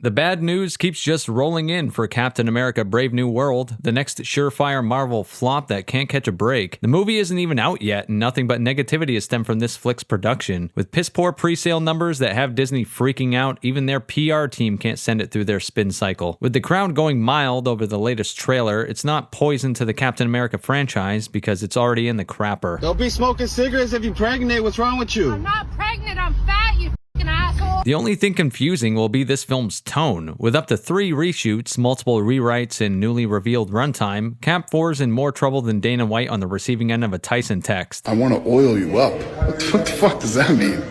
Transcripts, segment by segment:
The bad news keeps just rolling in for Captain America Brave New World, the next surefire Marvel flop that can't catch a break. The movie isn't even out yet, and nothing but negativity has stemmed from this flick's production. With piss-poor pre-sale numbers that have Disney freaking out, even their PR team can't send it through their spin cycle. With the crowd going mild over the latest trailer, it's not poison to the Captain America franchise because it's already in the crapper. Don't be smoking cigarettes if you're pregnant. What's wrong with you? I'm not pregnant, I'm fat, you f***ing asshole. The only thing confusing will be this film's tone. With up to 3 reshoots, multiple rewrites, and newly revealed runtime, Cap 4's in more trouble than Dana White on the receiving end of a Tyson text. I want to oil you up. What the fuck does that mean?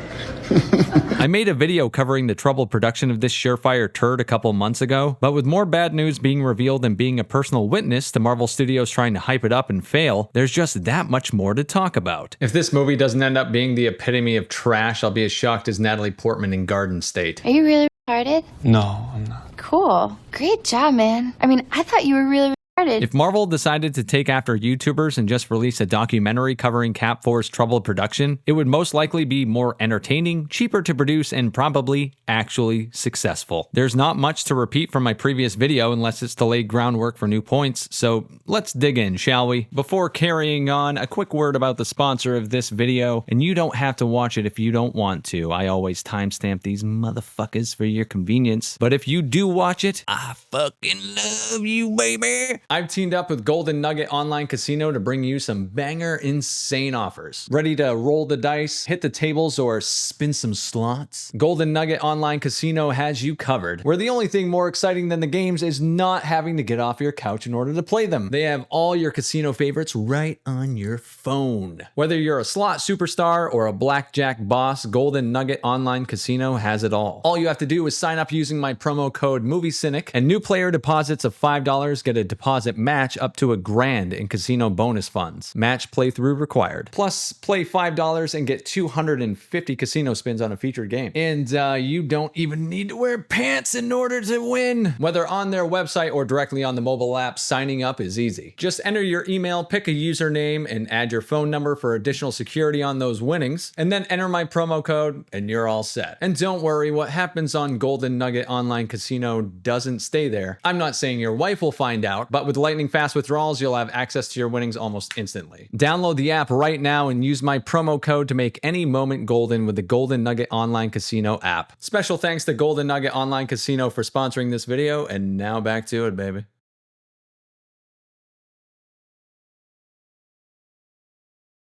I made a video covering the troubled production of this surefire turd a couple months ago, but with more bad news being revealed and being a personal witness to Marvel Studios trying to hype it up and fail, there's just that much more to talk about. If this movie doesn't end up being the epitome of trash, I'll be as shocked as Natalie Portman in Garden State. Are you really retarded? No, I'm not. Cool. Great job, man. I mean, I thought you were really retarded. If Marvel decided to take after YouTubers and just release a documentary covering Cap 4's troubled production, it would most likely be more entertaining, cheaper to produce, and probably actually successful. There's not much to repeat from my previous video unless it's to lay groundwork for new points, so let's dig in, shall we? Before carrying on, a quick word about the sponsor of this video, and you don't have to watch it if you don't want to. I always timestamp these motherfuckers for your convenience, but if you do watch it, I fucking love you, baby! I've teamed up with Golden Nugget Online Casino to bring you some banger insane offers. Ready to roll the dice, hit the tables, or spin some slots? Golden Nugget Online Casino has you covered, where the only thing more exciting than the games is not having to get off your couch in order to play them. They have all your casino favorites right on your phone. Whether you're a slot superstar or a blackjack boss, Golden Nugget Online Casino has it all. All you have to do is sign up using my promo code MovieCynic, and new player deposits of $5 get a deposit match up to $1,000 in casino bonus funds. Match playthrough required. Plus, play $5 and get 250 casino spins on a featured game. And you don't even need to wear pants in order to win. Whether on their website or directly on the mobile app, signing up is easy. Just enter your email, pick a username, and add your phone number for additional security on those winnings, and then enter my promo code, and you're all set. And don't worry, what happens on Golden Nugget Online Casino doesn't stay there. I'm not saying your wife will find out, but with lightning fast withdrawals, you'll have access to your winnings almost instantly. Download the app right now and use my promo code to make any moment golden with the Golden Nugget Online Casino app. Special thanks to Golden Nugget Online Casino for sponsoring this video, and now back to it, baby.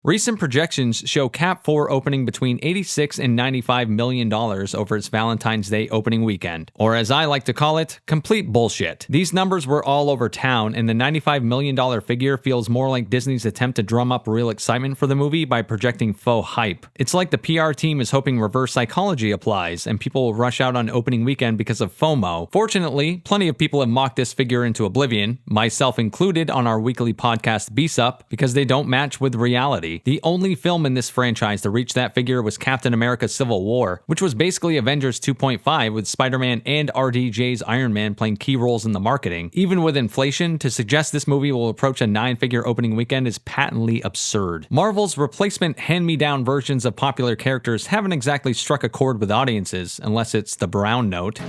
Recent projections show Cap 4 opening between $86 and $95 million over its Valentine's Day opening weekend, or as I like to call it, complete bullshit. These numbers were all over town, and the $95 million figure feels more like Disney's attempt to drum up real excitement for the movie by projecting faux hype. It's like the PR team is hoping reverse psychology applies, and people will rush out on opening weekend because of FOMO. Fortunately, plenty of people have mocked this figure into oblivion, myself included on our weekly podcast Beast-Up, because they don't match with reality. The only film in this franchise to reach that figure was Captain America Civil War, which was basically Avengers 2.5 with Spider-Man and RDJ's Iron Man playing key roles in the marketing. Even with inflation, to suggest this movie will approach a 9-figure opening weekend is patently absurd. Marvel's replacement hand-me-down versions of popular characters haven't exactly struck a chord with audiences, unless it's the Brown Note.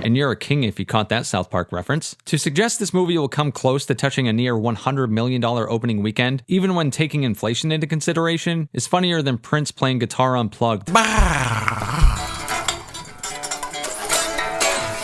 And you're a king if you caught that South Park reference. To suggest this movie will come close to touching a near $100 million opening weekend, even when taking inflation into consideration, is funnier than Prince playing guitar unplugged.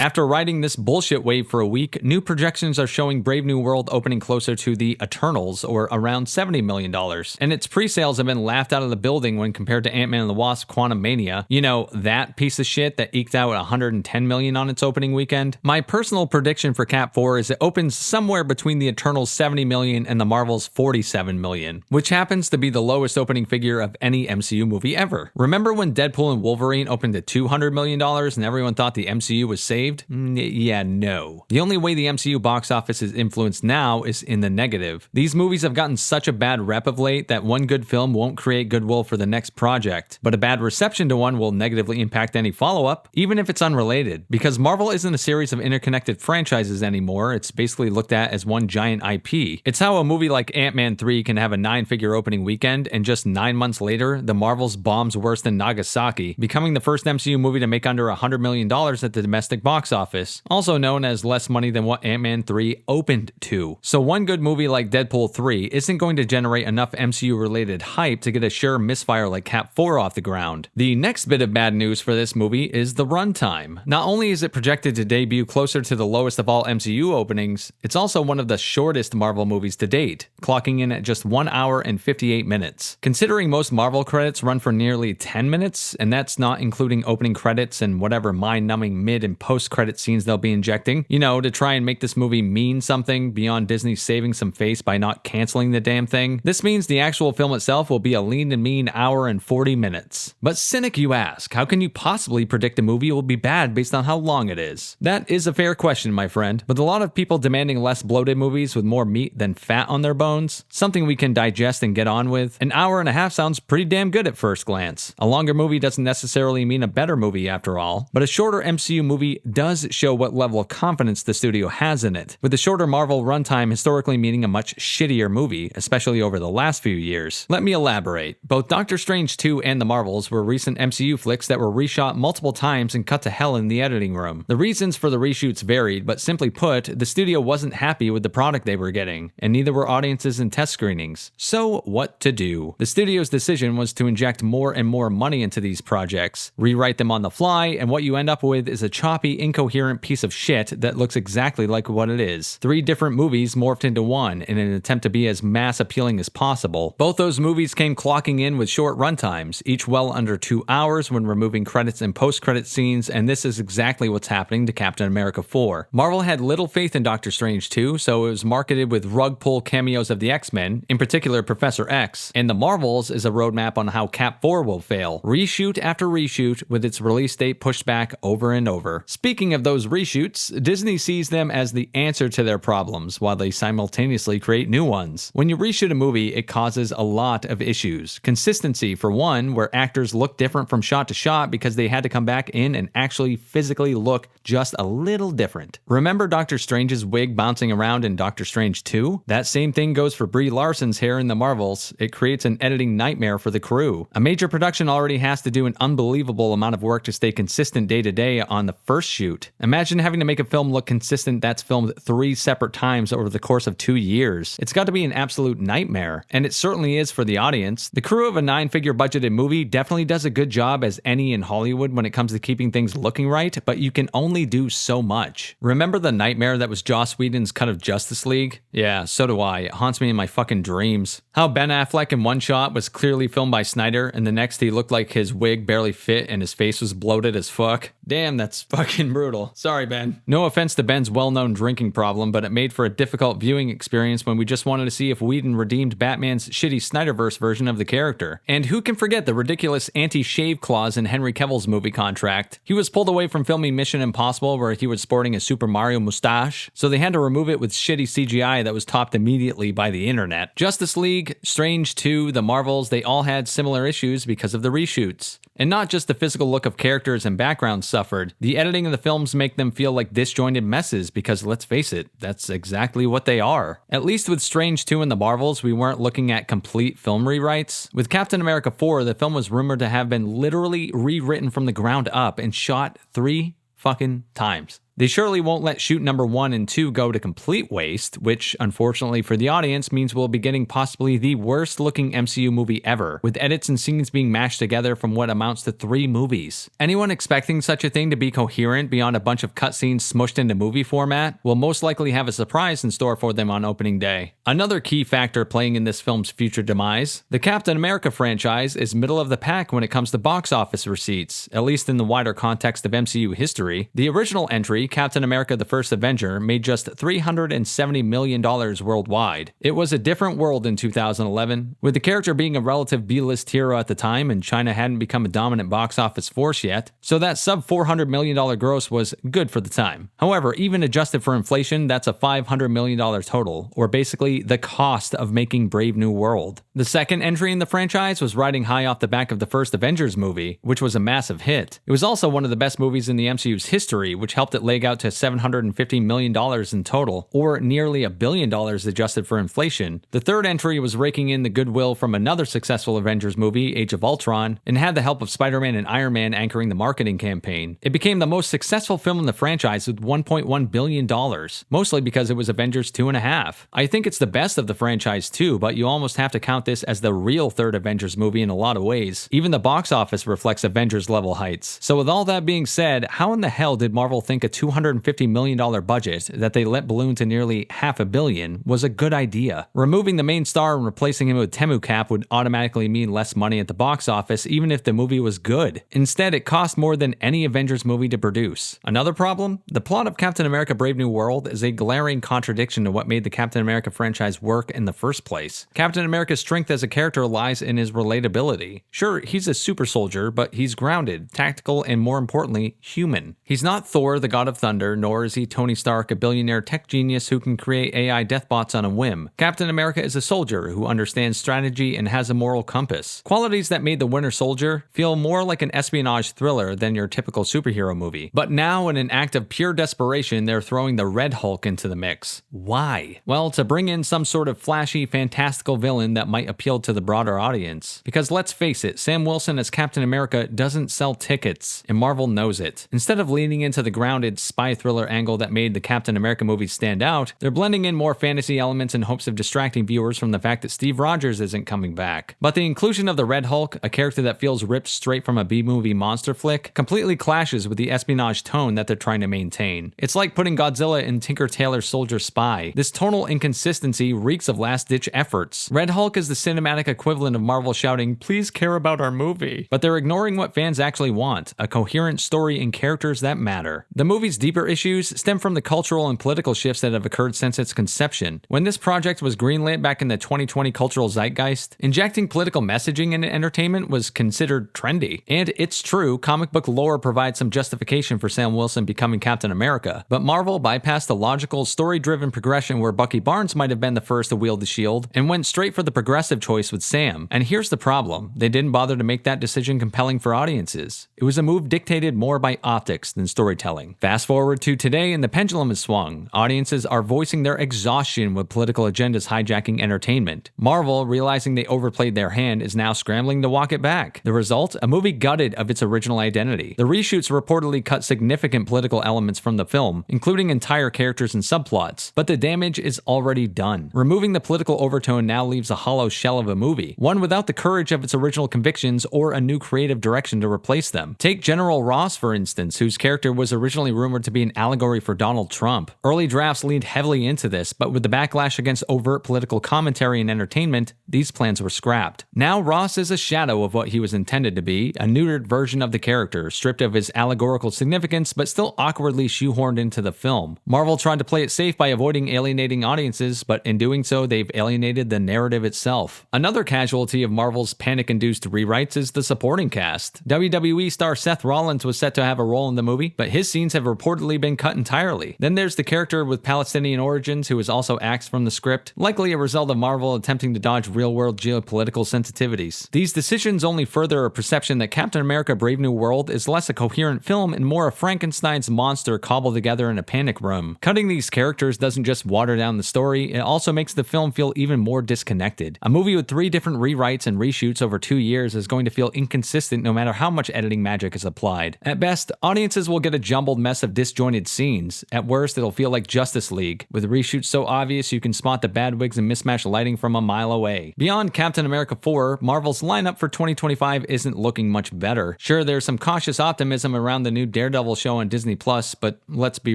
After riding this bullshit wave for a week, new projections are showing Brave New World opening closer to the Eternals, or around $70 million. And its pre-sales have been laughed out of the building when compared to Ant-Man and the Wasp: Quantumania. You know, that piece of shit that eked out $110 million on its opening weekend? My personal prediction for Cap 4 is it opens somewhere between the Eternals' $70 million and the Marvel's $47 million, which happens to be the lowest opening figure of any MCU movie ever. Remember when Deadpool and Wolverine opened at $200 million and everyone thought the MCU was saved? Yeah, no. The only way the MCU box office is influenced now is in the negative. These movies have gotten such a bad rep of late that one good film won't create goodwill for the next project, but a bad reception to one will negatively impact any follow-up, even if it's unrelated. Because Marvel isn't a series of interconnected franchises anymore, it's basically looked at as one giant IP. It's how a movie like Ant-Man 3 can have a 9-figure opening weekend, and just 9 months later, the Marvels bombs worse than Nagasaki, becoming the first MCU movie to make under $100 million at the domestic box box office, also known as less money than what Ant-Man 3 opened to. So one good movie like Deadpool 3 isn't going to generate enough MCU-related hype to get a sure misfire like Cap 4 off the ground. The next bit of bad news for this movie is the runtime. Not only is it projected to debut closer to the lowest of all MCU openings, it's also one of the shortest Marvel movies to date, clocking in at just 1 hour and 58 minutes. Considering most Marvel credits run for nearly 10 minutes, and that's not including opening credits and whatever mind-numbing mid and post-credit scenes they'll be injecting, to try and make this movie mean something beyond Disney saving some face by not canceling the damn thing, this means the actual film itself will be a lean and mean hour and 40 minutes. But cynic you ask, how can you possibly predict a movie will be bad based on how long it is? That is a fair question, my friend, but a lot of people demanding less bloated movies with more meat than fat on their bones, something we can digest and get on with, an hour and a half sounds pretty damn good at first glance. A longer movie doesn't necessarily mean a better movie after all, but a shorter MCU movie does show what level of confidence the studio has in it, with the shorter Marvel runtime historically meaning a much shittier movie, especially over the last few years. Let me elaborate. Both Doctor Strange 2 and The Marvels were recent MCU flicks that were reshot multiple times and cut to hell in the editing room. The reasons for the reshoots varied, but simply put, the studio wasn't happy with the product they were getting, and neither were audiences in test screenings. So what to do? The studio's decision was to inject more and more money into these projects, rewrite them on the fly, and what you end up with is a choppy, incoherent piece of shit that looks exactly like what it is. 3 different movies morphed into one in an attempt to be as mass appealing as possible. Both those movies came clocking in with short runtimes, each well under 2 hours when removing credits and post-credit scenes, and this is exactly what's happening to Captain America 4. Marvel had little faith in Doctor Strange 2, so it was marketed with rug pull cameos of the X-Men, in particular Professor X, and The Marvels is a roadmap on how Cap 4 will fail, reshoot after reshoot, with its release date pushed back over and over. Speaking of those reshoots, Disney sees them as the answer to their problems, while they simultaneously create new ones. When you reshoot a movie, it causes a lot of issues. Consistency, for one, where actors look different from shot to shot because they had to come back in and actually physically look just a little different. Remember Doctor Strange's wig bouncing around in Doctor Strange 2? That same thing goes for Brie Larson's hair in The Marvels. It creates an editing nightmare for the crew. A major production already has to do an unbelievable amount of work to stay consistent day to day on the first shoot. Imagine having to make a film look consistent that's filmed 3 separate times over the course of 2 years. It's got to be an absolute nightmare, and it certainly is for the audience. The crew of a 9-figure budgeted movie definitely does a good job as any in Hollywood when it comes to keeping things looking right, but you can only do so much. Remember the nightmare that was Joss Whedon's cut of Justice League? Yeah, so do I. It haunts me in my fucking dreams. How Ben Affleck in one shot was clearly filmed by Snyder, and the next he looked like his wig barely fit and his face was bloated as fuck. Damn, that's fucking brutal. Sorry, Ben. No offense to Ben's well-known drinking problem, but it made for a difficult viewing experience when we just wanted to see if Whedon redeemed Batman's shitty Snyderverse version of the character. And who can forget the ridiculous anti-shave clause in Henry Cavill's movie contract? He was pulled away from filming Mission Impossible where he was sporting a Super Mario mustache, so they had to remove it with shitty CGI that was topped immediately by the internet. Justice League, Strange 2, The Marvels, they all had similar issues because of the reshoots. And not just the physical look of characters and backgrounds suffered, the editing of the films make them feel like disjointed messes because, let's face it, that's exactly what they are. At least with Strange 2 and The Marvels, we weren't looking at complete film rewrites. With Captain America 4, the film was rumored to have been literally rewritten from the ground up and shot 3 fucking times. They surely won't let shoot number 1 and 2 go to complete waste, which, unfortunately for the audience, means we'll be getting possibly the worst looking MCU movie ever, with edits and scenes being mashed together from what amounts to 3 movies. Anyone expecting such a thing to be coherent beyond a bunch of cutscenes smushed into movie format will most likely have a surprise in store for them on opening day. Another key factor playing in this film's future demise, the Captain America franchise is middle of the pack when it comes to box office receipts, at least in the wider context of MCU history. The original entry, Captain America the First Avenger, made just $370 million worldwide. It was a different world in 2011, with the character being a relative B-list hero at the time and China hadn't become a dominant box office force yet, so that sub $400 million gross was good for the time. However, even adjusted for inflation, that's a $500 million total, or basically the cost of making Brave New World. The second entry in the franchise was riding high off the back of the first Avengers movie, which was a massive hit. It was also one of the best movies in the MCU's history, which helped it lay big out to $750 million in total, or nearly $1 billion adjusted for inflation. The third entry was raking in the goodwill from another successful Avengers movie, Age of Ultron, and had the help of Spider-Man and Iron Man anchoring the marketing campaign. It became the most successful film in the franchise with $1.1 billion, mostly because it was Avengers 2.5. I think it's the best of the franchise too, but you almost have to count this as the real third Avengers movie in a lot of ways. Even the box office reflects Avengers level heights. So with all that being said, how in the hell did Marvel think a $250 million budget that they let balloon to nearly $500 million was a good idea? Removing the main star and replacing him with Temu Cap would automatically mean less money at the box office even if the movie was good. Instead, it cost more than any Avengers movie to produce. Another problem? The plot of Captain America Brave New World is a glaring contradiction to what made the Captain America franchise work in the first place. Captain America's strength as a character lies in his relatability. Sure, he's a super soldier, but he's grounded, tactical, and more importantly, human. He's not Thor, the god of thunder, nor is he Tony Stark, a billionaire tech genius who can create AI deathbots on a whim. Captain America is a soldier who understands strategy and has a moral compass. Qualities that made The Winter Soldier feel more like an espionage thriller than your typical superhero movie. But now, in an act of pure desperation, they're throwing the Red Hulk into the mix. Why? Well, to bring in some sort of flashy, fantastical villain that might appeal to the broader audience. Because let's face it, Sam Wilson as Captain America doesn't sell tickets, and Marvel knows it. Instead of leaning into the grounded spy thriller angle that made the Captain America movies stand out, they're blending in more fantasy elements in hopes of distracting viewers from the fact that Steve Rogers isn't coming back. But the inclusion of the Red Hulk, a character that feels ripped straight from a B-movie monster flick, completely clashes with the espionage tone that they're trying to maintain. It's like putting Godzilla in Tinker Tailor Soldier Spy. This tonal inconsistency reeks of last-ditch efforts. Red Hulk is the cinematic equivalent of Marvel shouting, "Please care about our movie." But they're ignoring what fans actually want, a coherent story and characters that matter. The movie's deeper issues stem from the cultural and political shifts that have occurred since its conception. When this project was greenlit back in the 2020 cultural zeitgeist, injecting political messaging into entertainment was considered trendy. And it's true, comic book lore provides some justification for Sam Wilson becoming Captain America, but Marvel bypassed the logical, story-driven progression where Bucky Barnes might have been the first to wield the shield, and went straight for the progressive choice with Sam. And here's the problem. They didn't bother to make that decision compelling for audiences. It was a move dictated more by optics than storytelling. Fast forward to today and the pendulum has swung. Audiences are voicing their exhaustion with political agendas hijacking entertainment. Marvel, realizing they overplayed their hand, is now scrambling to walk it back. The result? A movie gutted of its original identity. The reshoots reportedly cut significant political elements from the film, including entire characters and subplots, but the damage is already done. Removing the political overtone now leaves a hollow shell of a movie, one without the courage of its original convictions or a new creative direction to replace them. Take General Ross, for instance, whose character was originally rumored to be an allegory for Donald Trump. Early drafts leaned heavily into this, but with the backlash against overt political commentary and entertainment, these plans were scrapped. Now Ross is a shadow of what he was intended to be, a neutered version of the character, stripped of his allegorical significance but still awkwardly shoehorned into the film. Marvel tried to play it safe by avoiding alienating audiences, but in doing so, they've alienated the narrative itself. Another casualty of Marvel's panic-induced rewrites is the supporting cast. WWE star Seth Rollins was set to have a role in the movie, but his scenes have reportedly been cut entirely. Then there's the character with Palestinian origins who is also axed from the script, likely a result of Marvel attempting to dodge real-world geopolitical sensitivities. These decisions only further a perception that Captain America Brave New World is less a coherent film and more a Frankenstein's monster cobbled together in a panic room. Cutting these characters doesn't just water down the story, it also makes the film feel even more disconnected. A movie with 3 different rewrites and reshoots over 2 years is going to feel inconsistent no matter how much editing magic is applied. At best, audiences will get a jumbled mess of disjointed scenes. At worst, it'll feel like Justice League, with reshoots so obvious you can spot the bad wigs and mismatched lighting from a mile away. Beyond Captain America 4, Marvel's lineup for 2025 isn't looking much better. Sure, there's some cautious optimism around the new Daredevil show on Disney+, but let's be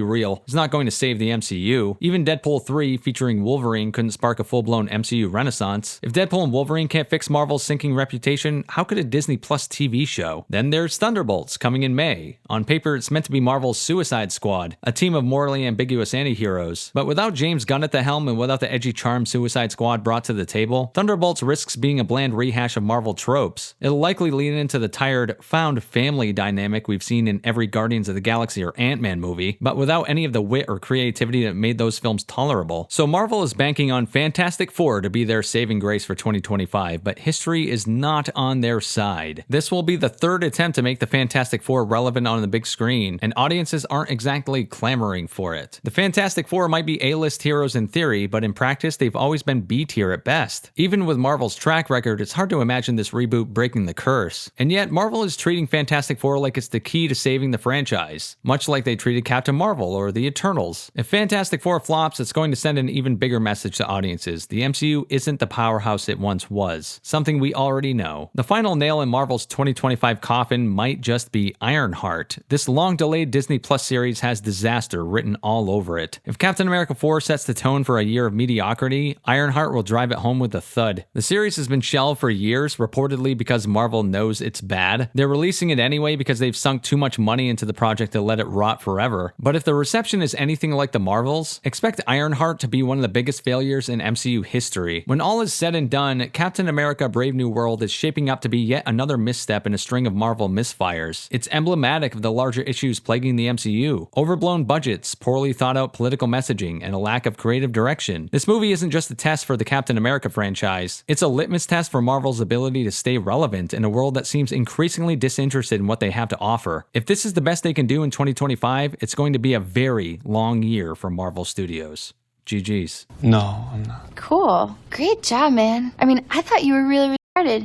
real, it's not going to save the MCU. Even Deadpool 3 featuring Wolverine couldn't spark a full-blown MCU renaissance. If Deadpool and Wolverine can't fix Marvel's sinking reputation, how could a Disney+ TV show? Then there's Thunderbolts coming in May. On paper, it's meant to be Marvel's Suicide Squad, a team of morally ambiguous anti-heroes. But without James Gunn at the helm and without the edgy charm Suicide Squad brought to the table, Thunderbolts risks being a bland rehash of Marvel tropes. It'll likely lean into the tired, found family dynamic we've seen in every Guardians of the Galaxy or Ant-Man movie, but without any of the wit or creativity that made those films tolerable. So Marvel is banking on Fantastic Four to be their saving grace for 2025, but history is not on their side. This will be the 3rd attempt to make the Fantastic Four relevant on the big screen, and audiences aren't exactly clamoring for it. The Fantastic Four might be A-list heroes in theory, but in practice, they've always been B-tier at best. Even with Marvel's track record, it's hard to imagine this reboot breaking the curse. And yet, Marvel is treating Fantastic Four like it's the key to saving the franchise, much like they treated Captain Marvel or the Eternals. If Fantastic Four flops, it's going to send an even bigger message to audiences. The MCU isn't the powerhouse it once was, something we already know. The final nail in Marvel's 2025 coffin might just be Ironheart. This long-delayed Disney Plus series has disaster written all over it. If Captain America 4 sets the tone for a year of mediocrity, Ironheart will drive it home with a thud. The series has been shelved for years, reportedly because Marvel knows it's bad. They're releasing it anyway because they've sunk too much money into the project to let it rot forever. But if the reception is anything like the Marvels, expect Ironheart to be one of the biggest failures in MCU history. When all is said and done, Captain America Brave New World is shaping up to be yet another misstep in a string of Marvel misfires. It's emblematic of the larger issues plaguing the MCU: overblown budgets, poorly thought out political messaging, and a lack of creative direction. This movie isn't just a test for the Captain America franchise, it's a litmus test for Marvel's ability to stay relevant in a world that seems increasingly disinterested in what they have to offer. If this is the best they can do in 2025, it's going to be a very long year for Marvel Studios. GG's. No, I'm not. Cool. Great job, man. I mean, I thought you were really retarded.